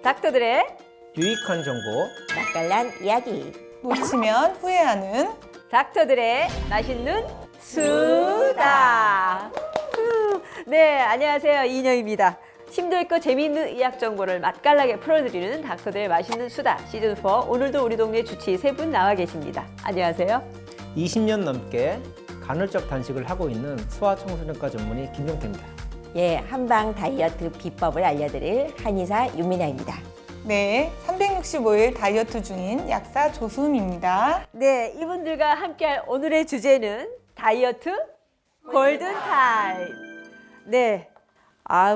닥터들의 유익한 정보. 맛깔난 이야기. 놓치면 후회하는 닥터들의 맛있는 수다. 네, 안녕하세요. 이인영입니다. 심도 있고 재미있는 의학 정보를 맛깔나게 풀어드리는 닥터들의 맛있는 수다 시즌4. 오늘도 우리 동네 주치 세 분 나와 계십니다. 안녕하세요. 20년 넘게 간헐적 단식을 하고 있는 소아청소년과 전문의 김용태입니다. 예, 한방 다이어트 비법을 알려드릴 한의사 윤미나입니다. 네, 365일 다이어트 중인 약사 조수음입니다. 네, 이분들과 함께할 오늘의 주제는 다이어트 골든타임. 네.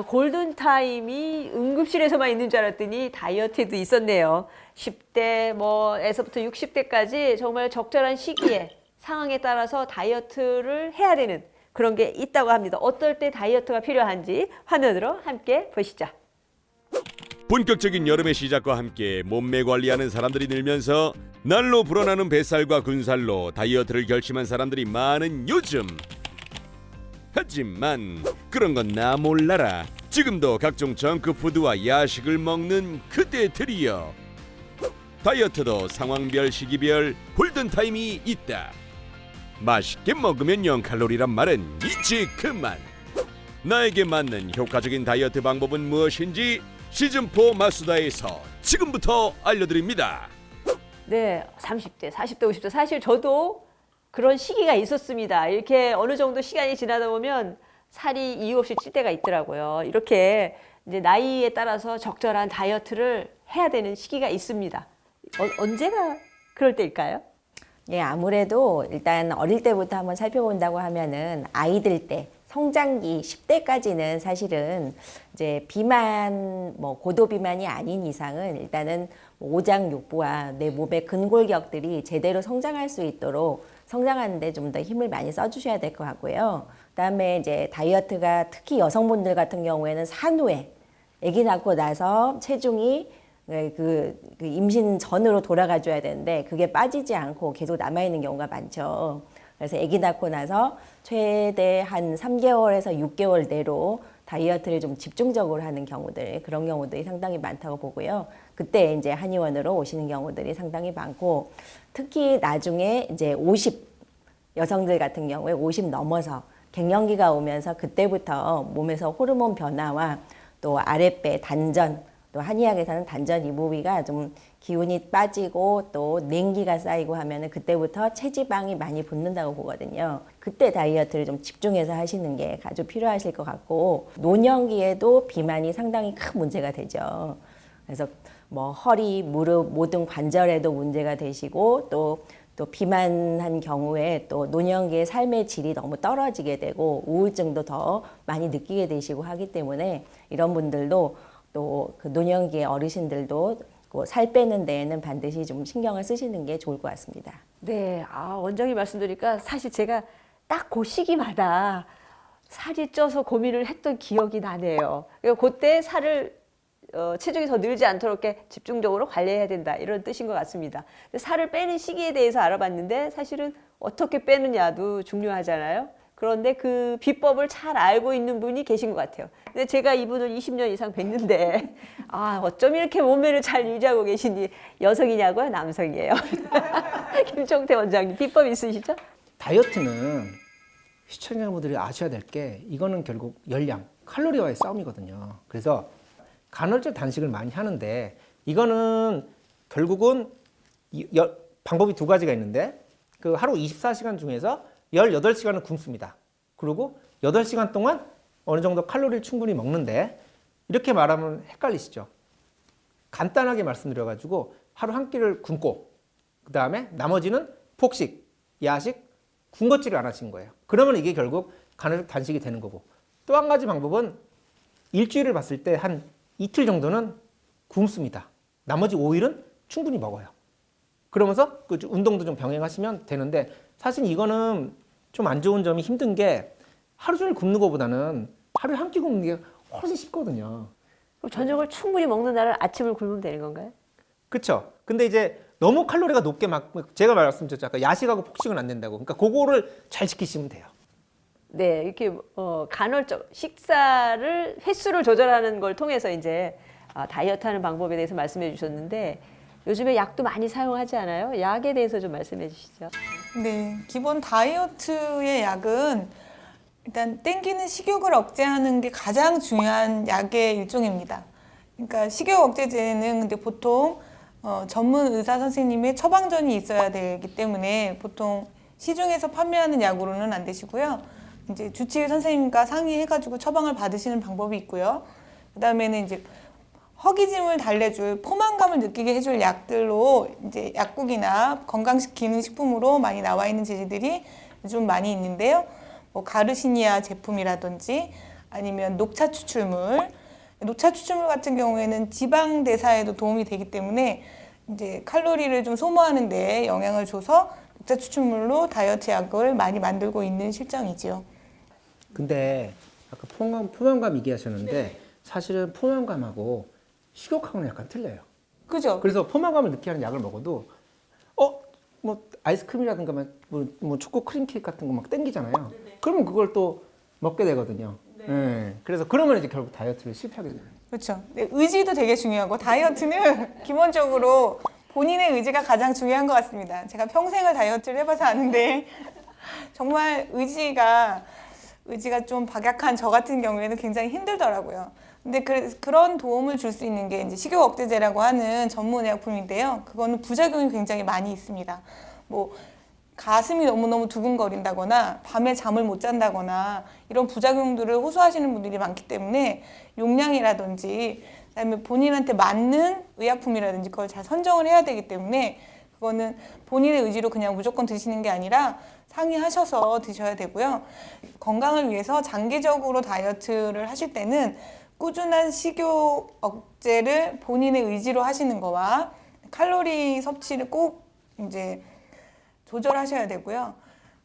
골든타임이 응급실에서만 있는 줄 알았더니 다이어트에도 있었네요. 10대 에서부터 60대까지 정말 적절한 시기에 상황에 따라서 다이어트를 해야 되는 그런 게 있다고 합니다. 어떨 때 다이어트가 필요한지 화면으로 함께 보시죠. 본격적인 여름의 시작과 함께 몸매 관리하는 사람들이 늘면서 날로 불어나는 뱃살과 군살로 다이어트를 결심한 사람들이 많은 요즘. 하지만 그런 건 나 몰라라. 지금도 각종 정크푸드와 야식을 먹는 그대들이여. 다이어트도 상황별 시기별 골든타임이 있다. 맛있게 먹으면 0칼로리란 말은 이제 그만. 나에게 맞는 효과적인 다이어트 방법은 무엇인지 시즌4 마수다에서 지금부터 알려드립니다. 네, 30대, 40대, 50대 사실 저도 그런 시기가 있었습니다. 이렇게 어느 정도 시간이 지나다 보면 살이 이유 없이 찔 때가 있더라고요. 이렇게 이제 나이에 따라서 적절한 다이어트를 해야 되는 시기가 있습니다. 언제가 그럴 때일까요? 예, 아무래도 일단 어릴 때부터 한번 살펴본다고 하면은 아이들 때 성장기 10대까지는 사실은 이제 비만, 고도 비만이 아닌 이상은 일단은 오장육부와 내 몸의 근골격들이 제대로 성장할 수 있도록 성장하는데 좀 더 힘을 많이 써주셔야 될 것 같고요. 그다음에 이제 다이어트가 특히 여성분들 같은 경우에는 산후에 아기 낳고 나서 체중이 그 임신 전으로 돌아가줘야 되는데 그게 빠지지 않고 계속 남아있는 경우가 많죠. 그래서 아기 낳고 나서 최대 한 3개월에서 6개월 내로 다이어트를 좀 집중적으로 하는 경우들, 그런 경우들이 상당히 많다고 보고요. 그때 이제 한의원으로 오시는 경우들이 상당히 많고, 특히 나중에 이제 50 여성들 같은 경우에 50 넘어서 갱년기가 오면서 그때부터 몸에서 호르몬 변화와 또 아랫배 단전, 또 한의학에서는 단전 이부위가 좀 기운이 빠지고 또 냉기가 쌓이고 하면은 그때부터 체지방이 많이 붙는다고 보거든요. 그때 다이어트를 좀 집중해서 하시는 게 아주 필요하실 것 같고, 노년기에도 비만이 상당히 큰 문제가 되죠. 그래서 허리, 무릎, 모든 관절에도 문제가 되시고 또 비만한 경우에 또 노년기의 삶의 질이 너무 떨어지게 되고 우울증도 더 많이 느끼게 되시고 하기 때문에 이런 분들도 또 그 노년기의 어르신들도 살 빼는 데에는 반드시 좀 신경을 쓰시는 게 좋을 것 같습니다. 네, 원장님 말씀드리니까 사실 제가 딱 그 시기마다 살이 쪄서 고민을 했던 기억이 나네요. 그때 살을 체중이 더 늘지 않도록 이렇게 집중적으로 관리해야 된다 이런 뜻인 것 같습니다. 살을 빼는 시기에 대해서 알아봤는데 사실은 어떻게 빼느냐도 중요하잖아요. 그런데 그 비법을 잘 알고 있는 분이 계신 것 같아요. 근데 제가 이분을 20년 이상 뵀는데 어쩜 이렇게 몸매를 잘 유지하고 계시니 여성이냐고요? 남성이에요? 김종태 원장님 비법 있으시죠? 다이어트는 시청자분들이 아셔야 될 게 이거는 결국 열량, 칼로리와의 싸움이거든요. 그래서 간헐적 단식을 많이 하는데 이거는 결국은 방법이 두 가지가 있는데 그 하루 24시간 중에서 18시간은 굶습니다. 그리고 8시간 동안 어느 정도 칼로리를 충분히 먹는데 이렇게 말하면 헷갈리시죠? 간단하게 말씀드려가지고 하루 한 끼를 굶고 그 다음에 나머지는 폭식, 야식, 군것질을 안 하신 거예요. 그러면 이게 결국 간헐적 단식이 되는 거고, 또 한 가지 방법은 일주일을 봤을 때 한 이틀 정도는 굶습니다. 나머지 5일은 충분히 먹어요. 그러면서 그 운동도 좀 병행하시면 되는데, 사실 이거는 좀 안 좋은 점이 힘든 게 하루 종일 굶는 것보다는 하루에 한 끼 굶는 게 훨씬 쉽거든요. 그럼 저녁을 충분히 먹는 날은 아침을 굶으면 되는 건가요? 그렇죠. 근데 이제 너무 칼로리가 높게 제가 말씀드렸죠. 아까 야식하고 폭식은 안 된다고. 그러니까 그거를 잘 지키시면 돼요. 네, 이렇게 간헐적 식사를 횟수를 조절하는 걸 통해서 이제 다이어트 하는 방법에 대해서 말씀해 주셨는데 요즘에 약도 많이 사용하지 않아요? 약에 대해서 좀 말씀해 주시죠. 네, 기본 다이어트의 약은 일단 땡기는 식욕을 억제하는 게 가장 중요한 약의 일종입니다. 그러니까 식욕 억제제는 근데 보통 전문 의사 선생님의 처방전이 있어야 되기 때문에 보통 시중에서 판매하는 약으로는 안 되시고요. 이제 주치의 선생님과 상의해가지고 처방을 받으시는 방법이 있고요. 그다음에는 이제 허기짐을 달래줄 포만감을 느끼게 해줄 약들로 이제 약국이나 건강기능식품으로 많이 나와 있는 제제들이 좀 많이 있는데요. 뭐 가르시니아 제품이라든지 아니면 녹차 추출물 같은 경우에는 지방 대사에도 도움이 되기 때문에 이제 칼로리를 좀 소모하는 데 영향을 줘서 녹차 추출물로 다이어트 약을 많이 만들고 있는 실정이지요. 근데 아까 포만감 얘기하셨는데 사실은 포만감하고 식욕하고는 약간 틀려요. 그죠? 그래서 포만감을 느끼게 하는 약을 먹어도 뭐 아이스크림이라든가 뭐 초코 크림 케이크 같은 거 막 땡기잖아요. 그러면 그걸 또 먹게 되거든요. 네. 그래서 그러면 이제 결국 다이어트를 실패하게 돼요. 그렇죠. 네, 의지도 되게 중요하고 다이어트는 기본적으로 본인의 의지가 가장 중요한 것 같습니다. 제가 평생을 다이어트를 해봐서 아는데 정말 의지가 좀 박약한 저 같은 경우에는 굉장히 힘들더라고요. 근데 그런 도움을 줄 수 있는 게 이제 식욕 억제제라고 하는 전문 의약품인데요. 그거는 부작용이 굉장히 많이 있습니다. 뭐 가슴이 너무너무 두근거린다거나 밤에 잠을 못 잔다거나 이런 부작용들을 호소하시는 분들이 많기 때문에 용량이라든지 그다음에 본인한테 맞는 의약품이라든지 그걸 잘 선정을 해야 되기 때문에 그거는 본인의 의지로 그냥 무조건 드시는 게 아니라 상의하셔서 드셔야 되고요. 건강을 위해서 장기적으로 다이어트를 하실 때는 꾸준한 식욕 억제를 본인의 의지로 하시는 거와 칼로리 섭취를 꼭 이제 조절하셔야 되고요.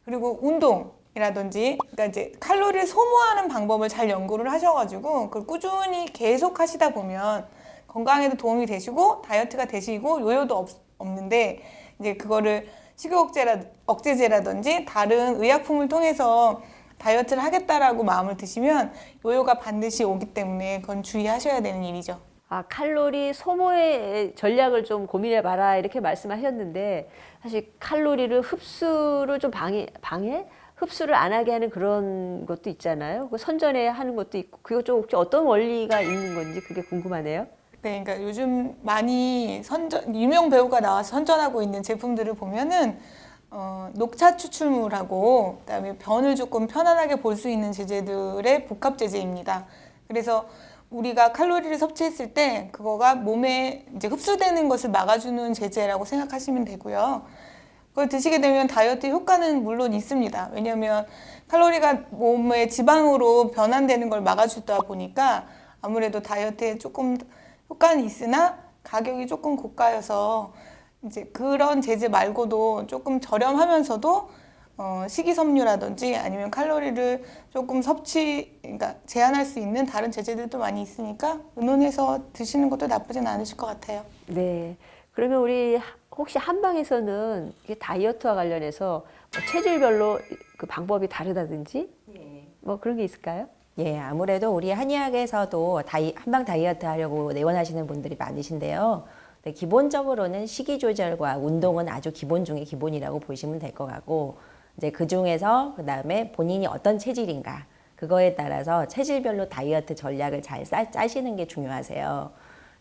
그리고 운동이라든지, 그러니까 이제 칼로리를 소모하는 방법을 잘 연구를 하셔가지고 그걸 꾸준히 계속 하시다 보면 건강에도 도움이 되시고 다이어트가 되시고 요요도 없는데 이제 그거를 식욕 억제제라든지 다른 의약품을 통해서 다이어트를 하겠다라고 마음을 드시면 요요가 반드시 오기 때문에 그건 주의하셔야 되는 일이죠. 칼로리 소모의 전략을 좀 고민해 봐라 이렇게 말씀하셨는데 사실 칼로리를 흡수를 좀 방해? 흡수를 안 하게 하는 그런 것도 있잖아요. 그 선전해 하는 것도 있고 그거 좀 혹시 어떤 원리가 있는 건지 그게 궁금하네요. 네, 그러니까 요즘 많이 유명 배우가 나와서 선전하고 있는 제품들을 보면은 녹차 추출물하고 그다음에 변을 조금 편안하게 볼 수 있는 제제들의 복합 제제입니다. 그래서 우리가 칼로리를 섭취했을 때 그거가 몸에 이제 흡수되는 것을 막아주는 제제라고 생각하시면 되고요. 그걸 드시게 되면 다이어트 효과는 물론 있습니다. 왜냐하면 칼로리가 몸의 지방으로 변환되는 걸 막아주다 보니까 아무래도 다이어트에 조금 효과는 있으나 가격이 조금 고가여서 이제 그런 제제 말고도 조금 저렴하면서도 식이섬유라든지 아니면 칼로리를 조금 그러니까 제한할 수 있는 다른 제제들도 많이 있으니까 의논해서 드시는 것도 나쁘진 않으실 것 같아요. 네. 그러면 우리 혹시 한방에서는 이게 다이어트와 관련해서 뭐 체질별로 그 방법이 다르다든지 뭐 그런 게 있을까요? 예, 아무래도 우리 한의학에서도 한방 다이어트 하려고 내원하시는 분들이 많으신데요. 네, 기본적으로는 식이 조절과 운동은 아주 기본 중에 기본이라고 보시면 될 것 같고, 이제 그 중에서 그 다음에 본인이 어떤 체질인가, 그거에 따라서 체질별로 다이어트 전략을 잘 짜시는 게 중요하세요.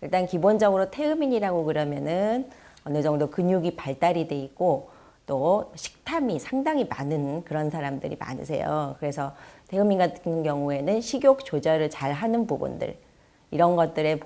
일단 기본적으로 태음인이라고 그러면은 어느 정도 근육이 발달이 돼 있고, 또 식탐이 상당히 많은 그런 사람들이 많으세요. 그래서 태음인 같은 경우에는 식욕 조절을 잘 하는 부분들, 이런 것들에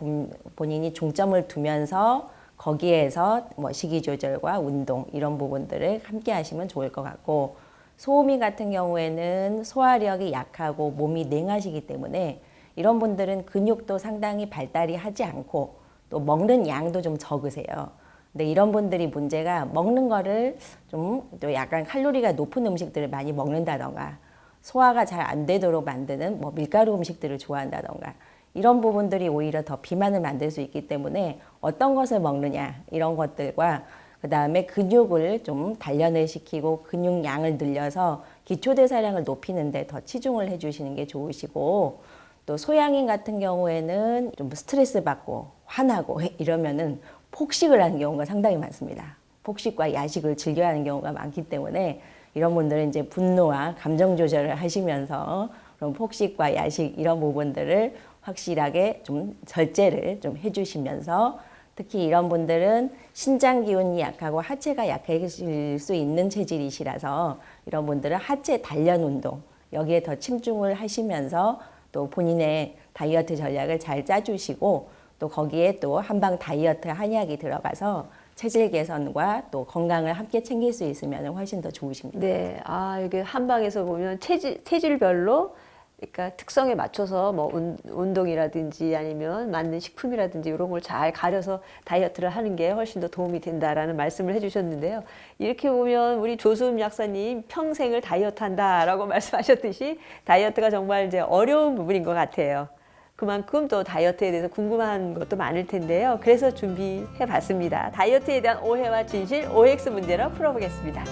본인이 중점을 두면서 거기에서 뭐 식이 조절과 운동 이런 부분들을 함께 하시면 좋을 것 같고, 소음인 같은 경우에는 소화력이 약하고 몸이 냉하시기 때문에 이런 분들은 근육도 상당히 발달이 하지 않고 또 먹는 양도 좀 적으세요. 근데 이런 분들이 문제가 먹는 거를 좀 또 약간 칼로리가 높은 음식들을 많이 먹는다던가 소화가 잘 안 되도록 만드는 뭐 밀가루 음식들을 좋아한다던가 이런 부분들이 오히려 더 비만을 만들 수 있기 때문에 어떤 것을 먹느냐 이런 것들과 그 다음에 근육을 좀 단련을 시키고 근육량을 늘려서 기초대사량을 높이는 데 더 치중을 해주시는 게 좋으시고, 또 소양인 같은 경우에는 좀 스트레스 받고 화나고 이러면은 폭식을 하는 경우가 상당히 많습니다. 폭식과 야식을 즐겨 하는 경우가 많기 때문에 이런 분들은 이제 분노와 감정 조절을 하시면서 그런 폭식과 야식 이런 부분들을 확실하게 좀 절제를 좀 해주시면서 특히 이런 분들은 신장 기운이 약하고 하체가 약해질 수 있는 체질이시라서 이런 분들은 하체 단련 운동 여기에 더 집중을 하시면서 또 본인의 다이어트 전략을 잘 짜주시고 또 거기에 또 한방 다이어트 한약이 들어가서 체질 개선과 또 건강을 함께 챙길 수 있으면 훨씬 더 좋으십니다. 네, 이게 한방에서 보면 체질별로 그러니까 특성에 맞춰서 뭐 운동이라든지 아니면 맞는 식품이라든지 이런 걸 잘 가려서 다이어트를 하는 게 훨씬 더 도움이 된다라는 말씀을 해주셨는데요. 이렇게 보면 우리 조수음 약사님 평생을 다이어트 한다라고 말씀하셨듯이 다이어트가 정말 이제 어려운 부분인 것 같아요. 그만큼 또 다이어트에 대해서 궁금한 것도 많을 텐데요. 그래서 준비해 봤습니다. 다이어트에 대한 오해와 진실, OX 문제로 풀어보겠습니다.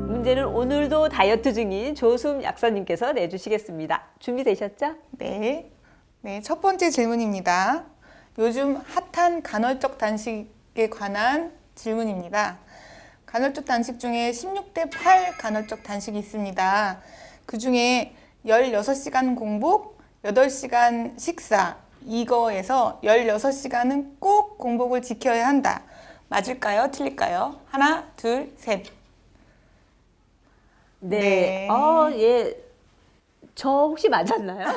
문제는 오늘도 다이어트 중인 조수음 약사님께서 내주시겠습니다. 준비되셨죠? 네. 네, 첫 번째 질문입니다. 요즘 핫한 간헐적 단식에 관한 질문입니다. 간헐적 단식 중에 16대 8 간헐적 단식이 있습니다. 그 중에 16시간 공복, 8시간 식사, 이거에서 16시간은 꼭 공복을 지켜야 한다. 맞을까요? 틀릴까요? 하나, 둘, 셋. 네. 네. 예. 저 혹시 맞았나요?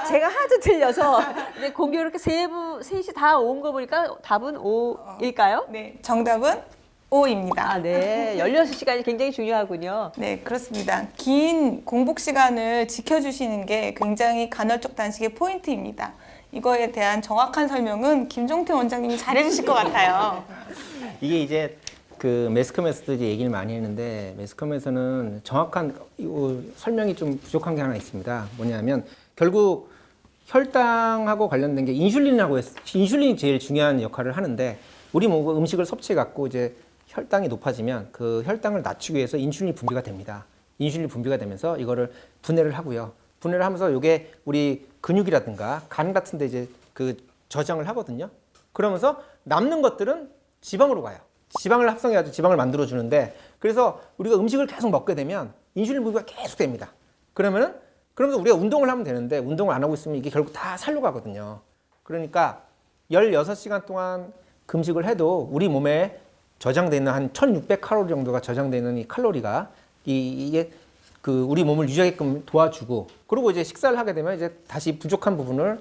제가 하도 틀려서 근데 공교 이렇게 셋이 다 온 거 보니까 답은 O일까요? 네, 정답은 O입니다. 네. 16시간이 굉장히 중요하군요. 네, 그렇습니다. 긴 공복 시간을 지켜주시는 게 굉장히 간헐적 단식의 포인트입니다. 이거에 대한 정확한 설명은 김종태 원장님이 잘해주실 것 같아요. 이게 이제 그 매스컴에서도 이제 얘기를 많이 했는데 매스컴에서는 정확한 설명이 좀 부족한 게 하나 있습니다. 뭐냐면 결국 혈당하고 관련된 게 인슐린이 제일 중요한 역할을 하는데 우리 몸은 음식을 섭취해 갖고 이제 혈당이 높아지면 그 혈당을 낮추기 위해서 인슐린이 분비가 됩니다. 인슐린이 분비가 되면서 이거를 분해를 하고요. 분해를 하면서 이게 우리 근육이라든가 간 같은 데 이제 그 저장을 하거든요. 그러면서 남는 것들은 지방으로 가요. 지방을 합성해가지고 지방을 만들어 주는데 그래서 우리가 음식을 계속 먹게 되면 인슐린 분비가 계속 됩니다. 그러면서 우리가 운동을 하면 되는데 운동을 안 하고 있으면 이게 결국 다 살로 가거든요. 그러니까 16시간 동안 금식을 해도 우리 몸에 저장되어 있는 한 1600칼로리 정도가 저장되어 있는 이 칼로리가 이게 그 우리 몸을 유지하게끔 도와주고 그리고 이제 식사를 하게 되면 이제 다시 부족한 부분을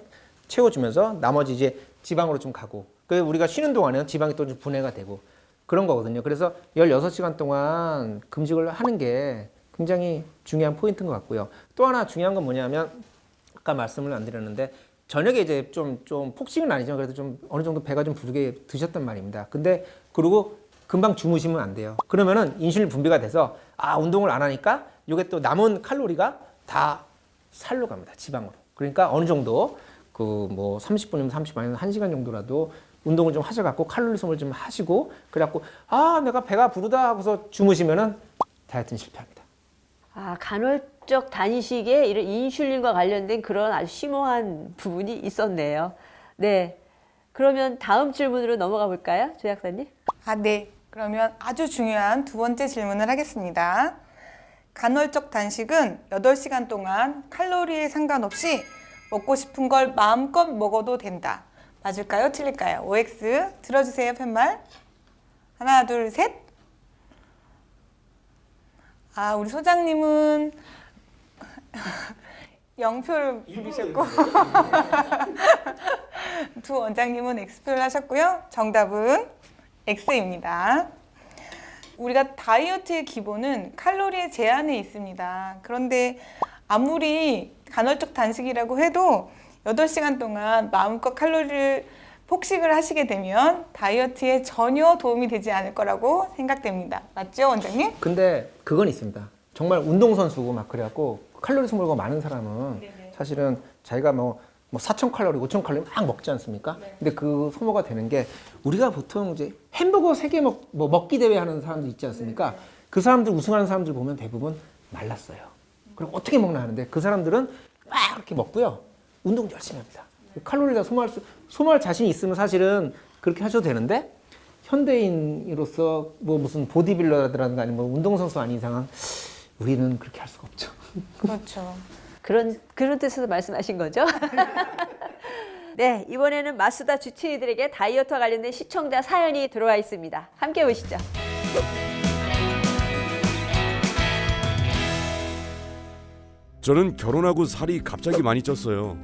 채워주면서 나머지 이제 지방으로 좀 가고 그 우리가 쉬는 동안에는 지방이 또 좀 분해가 되고 그런 거거든요. 그래서 16시간 동안 금식을 하는 게 굉장히 중요한 포인트인 것 같고요. 또 하나 중요한 건 뭐냐면 아까 말씀을 안 드렸는데 저녁에 이제 좀 폭식은 아니지만 그래도 좀 어느 정도 배가 좀 부르게 드셨단 말입니다. 근데 그리고 금방 주무시면 안 돼요. 그러면은 인슐린 분비가 돼서 운동을 안 하니까 이게 또 남은 칼로리가 다 살로 갑니다. 지방으로. 그러니까 어느 정도 그 뭐 30분이면 30분이면 1시간 정도라도 운동을 좀 하셔갖고 칼로리 소모를 좀 하시고 그래갖고 내가 배가 부르다 하고서 주무시면은 다이어트는 실패합니다. 간헐적 단식에 이런 인슐린과 관련된 그런 아주 심오한 부분이 있었네요. 네. 그러면 다음 질문으로 넘어가 볼까요? 조 약사님? 네. 그러면 아주 중요한 두 번째 질문을 하겠습니다. 간헐적 단식은 8시간 동안 칼로리에 상관없이 먹고 싶은 걸 마음껏 먹어도 된다. 맞을까요? 틀릴까요? OX 들어주세요. 팻말. 하나, 둘, 셋. 우리 소장님은 0표를 부르셨고 두 원장님은 X표를 하셨고요. 정답은 X입니다. 우리가 다이어트의 기본은 칼로리의 제한에 있습니다. 그런데 아무리 간헐적 단식이라고 해도 8시간 동안 마음껏 칼로리를 폭식을 하시게 되면 다이어트에 전혀 도움이 되지 않을 거라고 생각됩니다. 맞죠, 원장님? 근데 그건 있습니다. 정말 운동선수고 막 그래갖고 칼로리 소모가 많은 사람은 사실은 자기가 뭐 뭐 4,000칼로리, 5,000칼로리 막 먹지 않습니까? 근데 그 소모가 되는 게 우리가 보통 이제 햄버거 3개 먹기 대회 하는 사람들 있지 않습니까? 그 사람들 우승하는 사람들 보면 대부분 말랐어요. 그럼 어떻게 먹나 하는데 그 사람들은 막 이렇게 먹고요. 운동 열심히 합니다. 칼로리가 소모할 자신이 있으면 사실은 그렇게 하셔도 되는데 현대인으로서 뭐 무슨 보디빌더라든가 아니면 뭐 운동선수 아닌 이상은 우리는 그렇게 할 수가 없죠. 그렇죠. 그런 뜻에서 말씀하신 거죠? 네, 이번에는 마수다 주치의들에게 다이어트와 관련된 시청자 사연이 들어와 있습니다. 함께 보시죠. 저는 결혼하고 살이 갑자기 많이 쪘어요.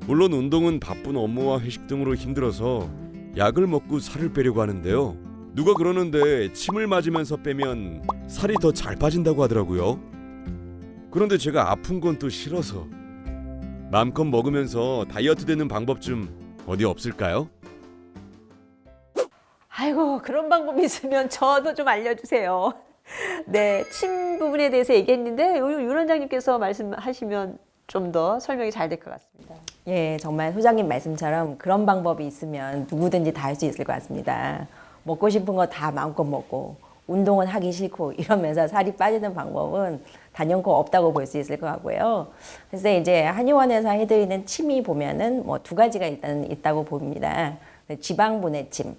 물론 운동은 바쁜 업무와 회식 등으로 힘들어서 약을 먹고 살을 빼려고 하는데요. 누가 그러는데 침을 맞으면서 빼면 살이 더 잘 빠진다고 하더라고요. 그런데 제가 아픈 건 또 싫어서 마음껏 먹으면서 다이어트 되는 방법 좀 어디 없을까요? 아이고, 그런 방법이 있으면 저도 좀 알려주세요. 네, 침 부분에 대해서 얘기했는데 윤 원장님께서 말씀하시면 좀 더 설명이 잘 될 것 같습니다. 예, 정말 소장님 말씀처럼 그런 방법이 있으면 누구든지 다 할 수 있을 것 같습니다. 먹고 싶은 거 다 마음껏 먹고 운동은 하기 싫고 이러면서 살이 빠지는 방법은 단연코 없다고 볼 수 있을 것 같고요. 그래서 이제 한의원에서 해드리는 침이 보면은 뭐 2가지가 일단 있다고 봅니다. 지방분해침.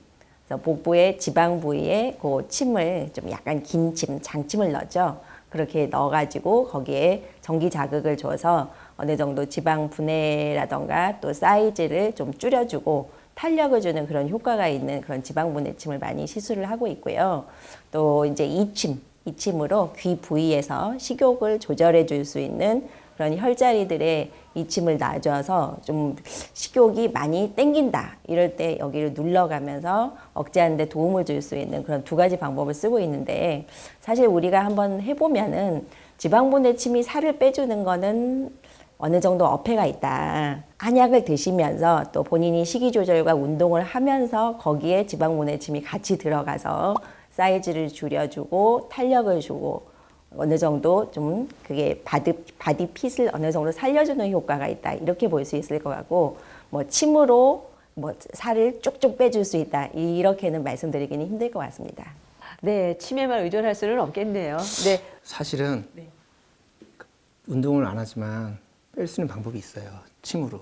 그래서 복부의 지방 부위에 그 침을 좀 약간 긴 침, 장침을 넣죠. 그렇게 넣어가지고 거기에 전기 자극을 줘서 어느 정도 지방 분해라던가 또 사이즈를 좀 줄여주고 탄력을 주는 그런 효과가 있는 그런 지방 분해침을 많이 시술을 하고 있고요. 또 이제 이침으로 귀 부위에서 식욕을 조절해 줄 수 있는 그런 혈자리들의 이침을 놔줘서 좀 식욕이 많이 땡긴다 이럴 때 여기를 눌러가면서 억제하는 데 도움을 줄 수 있는 그런 2가지 방법을 쓰고 있는데 사실 우리가 한번 해보면은 지방분해침이 살을 빼주는 거는 어느 정도 어폐가 있다. 한약을 드시면서 또 본인이 식이 조절과 운동을 하면서 거기에 지방분해침이 같이 들어가서 사이즈를 줄여주고 탄력을 주고 어느 정도 좀 그게 바디 핏을 어느 정도 살려주는 효과가 있다. 이렇게 볼 수 있을 것 같고 뭐 침으로 뭐 살을 쭉쭉 빼줄 수 있다. 이렇게는 말씀드리기는 힘들 것 같습니다. 네, 침에만 의존할 수는 없겠네요. 네, 사실은 운동을 안 하지만 뺄 수 있는 방법이 있어요. 침으로.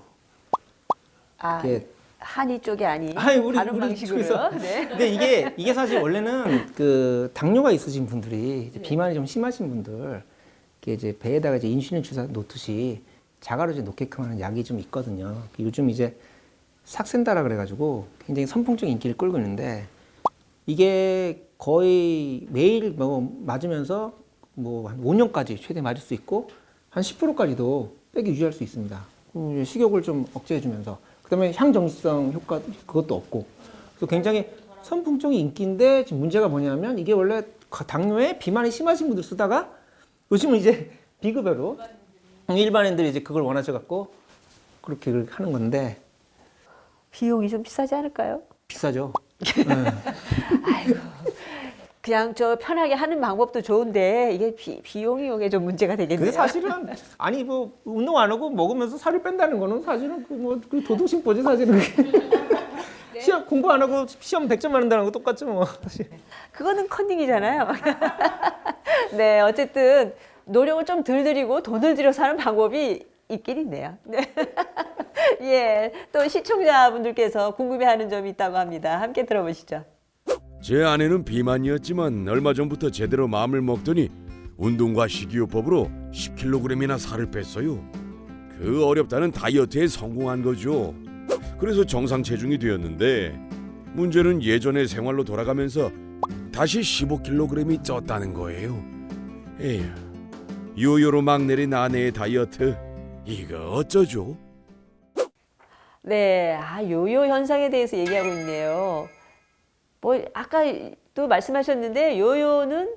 아, 이게- 한의 쪽이 아닌 아니, 다른 방식으로요. 쪽에서. 네. 근데 이게 사실 원래는 그 당뇨가 있으신 분들이 이제 비만이 좀 심하신 분들 이게 이제 배에다가 이제 인슐린 주사 놓듯이 자가로 이제 놓게끔 하는 약이 좀 있거든요. 요즘 이제 삭센다라 그래가지고 굉장히 선풍적인 인기를 끌고 있는데 이게 거의 매일 뭐 맞으면서 뭐 한 5년까지 최대 맞을 수 있고 한 10%까지도 빼기 유지할 수 있습니다. 식욕을 좀 억제해주면서 그다음에 향정지성 효과 그것도 없고 그래서 굉장히 선풍적인 인기인데 지금 문제가 뭐냐면 이게 원래 당뇨에 비만이 심하신 분들 쓰다가 요즘은 이제 비급여로 일반인들이 이제 그걸 원하셔갖고 그렇게 하는 건데 비용이 좀 비싸지 않을까요? 비싸죠. 그냥 저 편하게 하는 방법도 좋은데 이게 비용이 이게 좀 문제가 되겠네요. 그게 사실은 아니 뭐 운동 안 하고 먹으면서 살을 뺀다는 거는 사실은 그 도둑심보지 사실은. 시험 공부 안 하고 시험 100점 맞는다는 거 똑같죠 뭐 사실. 그거는 컨닝이잖아요. 네, 어쨌든 노력을 좀 덜 들이고 돈을 들여서 하는 방법이 있긴 있네요. 네. 예, 또 시청자분들께서 궁금해하는 점이 있다고 합니다. 함께 들어보시죠. 제 아내는 비만이었지만 얼마 전부터 제대로 마음을 먹더니 운동과 식이요법으로 10kg이나 살을 뺐어요. 그 어렵다는 다이어트에 성공한 거죠. 그래서 정상 체중이 되었는데 문제는 예전의 생활로 돌아가면서 다시 15kg이 쪘다는 거예요. 에휴, 요요로 막 내린 아내의 다이어트 이거 어쩌죠? 네, 요요 현상에 대해서 얘기하고 있네요. 뭐 아까 또 말씀하셨는데 요요는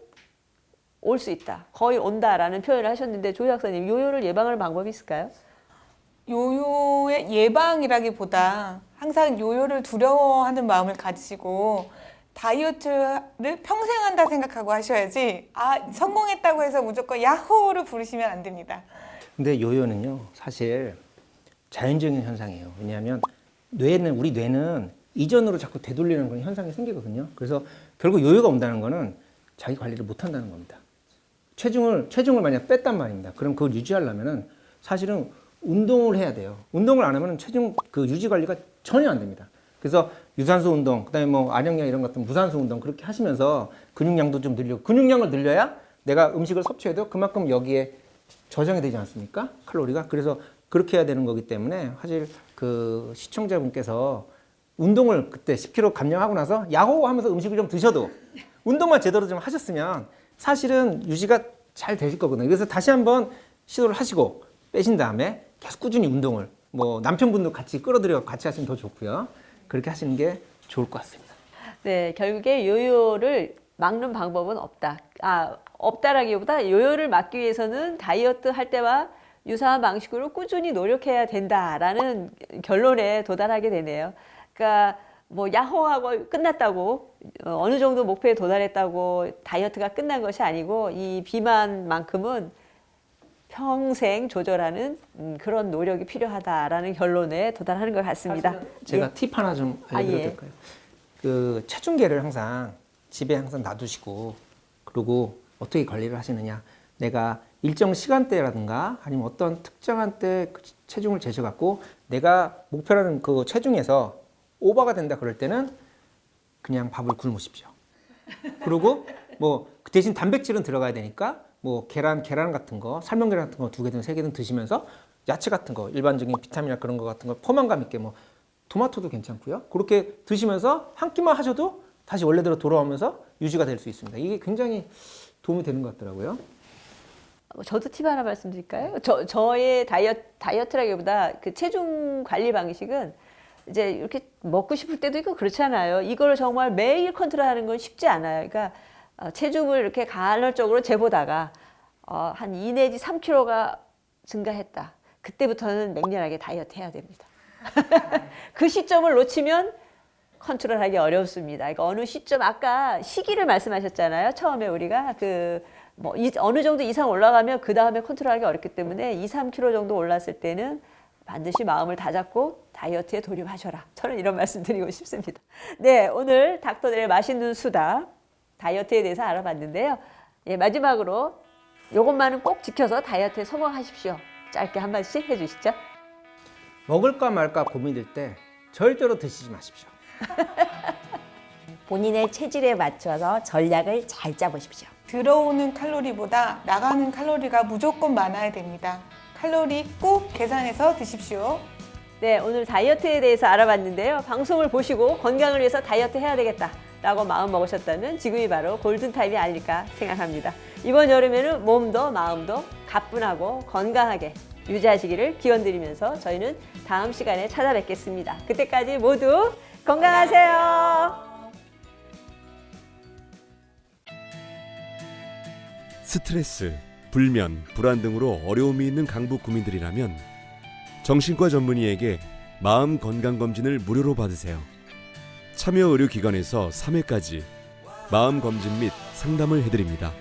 올 수 있다, 거의 온다라는 표현을 하셨는데 조 약사님, 요요를 예방할 방법이 있을까요? 요요의 예방이라기보다 항상 요요를 두려워하는 마음을 가지시고 다이어트를 평생 한다 생각하고 하셔야지 성공했다고 해서 무조건 야호를 부르시면 안 됩니다. 근데 요요는요 사실 자연적인 현상이에요. 왜냐하면 우리 뇌는 이전으로 자꾸 되돌리는 그런 현상이 생기거든요. 그래서 결국 요요가 온다는 거는 자기 관리를 못 한다는 겁니다. 체중을 만약 뺐단 말입니다. 그럼 그걸 유지하려면은 사실은 운동을 해야 돼요. 운동을 안 하면 체중 그 유지 관리가 전혀 안 됩니다. 그래서 유산소 운동, 그다음에 뭐 안역량 이런 것들 무산소 운동 그렇게 하시면서 근육량도 좀 늘리고 근육량을 늘려야 내가 음식을 섭취해도 그만큼 여기에 저장이 되지 않습니까? 칼로리가. 그래서 그렇게 해야 되는 거기 때문에 사실 그 시청자분께서 운동을 그때 10kg 감량하고 나서 야호 하면서 음식을 좀 드셔도 운동만 제대로 좀 하셨으면 사실은 유지가 잘 되실 거거든요. 그래서 다시 한번 시도를 하시고 빼신 다음에 계속 꾸준히 운동을 뭐 남편분도 같이 끌어들여 같이 하시면 더 좋고요. 그렇게 하시는 게 좋을 것 같습니다. 네, 결국에 요요를 막는 방법은 없다. 없다라기보다 요요를 막기 위해서는 다이어트 할 때와 유사한 방식으로 꾸준히 노력해야 된다라는 결론에 도달하게 되네요. 그러니까 뭐 야호하고 끝났다고 어느 정도 목표에 도달했다고 다이어트가 끝난 것이 아니고 이 비만만큼은 평생 조절하는 그런 노력이 필요하다라는 결론에 도달하는 것 같습니다. 제가 예. 팁 하나 좀 알려드려도 예. 될까요? 그 체중계를 항상 집에 항상 놔두시고 그리고 어떻게 관리를 하시느냐. 내가 일정 시간대라든가 아니면 어떤 특정한 때 그 체중을 재셔갖고 내가 목표라는 그 체중에서 오버가 된다 그럴 때는 그냥 밥을 굶으십시오. 그리고 뭐 그 대신 단백질은 들어가야 되니까 뭐 계란 같은 거, 삶은 계란 같은 거 2개든 3개든 드시면서 야채 같은 거, 일반적인 비타민이나 그런 거 같은 거 포만감 있게 뭐 토마토도 괜찮고요. 그렇게 드시면서 한 끼만 하셔도 다시 원래대로 돌아오면서 유지가 될 수 있습니다. 이게 굉장히 도움이 되는 것 같더라고요. 저도 팁 하나 말씀드릴까요? 저의 다이어트라기보다 그 체중 관리 방식은 이제 이렇게 먹고 싶을 때도 있고 그렇잖아요. 이걸 정말 매일 컨트롤하는 건 쉽지 않아요. 그러니까 체중을 이렇게 간헐적으로 재보다가 한 2 내지 3kg가 증가했다. 그때부터는 맹렬하게 다이어트 해야 됩니다. 그 시점을 놓치면 컨트롤하기 어렵습니다. 그러니까 어느 시점 아까 시기를 말씀하셨잖아요. 처음에 우리가 어느 정도 이상 올라가면 그 다음에 컨트롤하기 어렵기 때문에 2, 3kg 정도 올랐을 때는 반드시 마음을 다잡고 다이어트에 돌입하셔라. 저는 이런 말씀 드리고 싶습니다. 네, 오늘 닥터들의 맛있는 수다 다이어트에 대해서 알아봤는데요. 예, 마지막으로 이것만은 꼭 지켜서 다이어트에 성공하십시오. 짧게 한 말씩 해주시죠. 먹을까 말까 고민될 때 절대로 드시지 마십시오. 본인의 체질에 맞춰서 전략을 잘 짜보십시오. 들어오는 칼로리보다 나가는 칼로리가 무조건 많아야 됩니다. 칼로리 꼭 계산해서 드십시오. 네, 오늘 다이어트에 대해서 알아봤는데요. 방송을 보시고 건강을 위해서 다이어트 해야 되겠다라고 마음 먹으셨다면 지금이 바로 골든타임이 아닐까 생각합니다. 이번 여름에는 몸도 마음도 가뿐하고 건강하게 유지하시기를 기원드리면서 저희는 다음 시간에 찾아뵙겠습니다. 그때까지 모두 건강하세요. 스트레스, 불면, 불안 등으로 어려움이 있는 강북 구민들이라면 정신과 전문의에게 마음 건강검진을 무료로 받으세요. 참여 의료기관에서 3회까지 마음검진 및 상담을 해드립니다.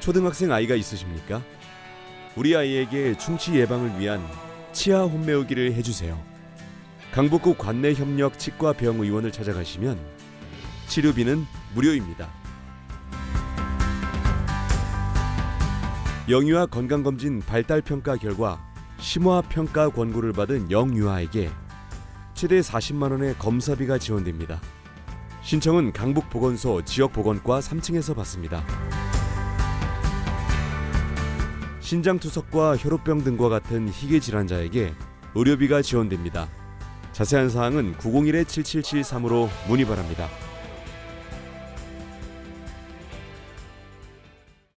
초등학생 아이가 있으십니까? 우리 아이에게 충치 예방을 위한 치아 홈메오기를 해주세요. 강북구 관내협력 치과병의원을 찾아가시면 치료비는 무료입니다. 영유아 건강검진 발달평가 결과 심화평가 권고를 받은 영유아에게 최대 40만 원의 검사비가 지원됩니다. 신청은 강북보건소 지역보건과 3층에서 받습니다. 신장투석과 혈우병 등과 같은 희귀질환자에게 의료비가 지원됩니다. 자세한 사항은 901-7773으로 문의 바랍니다.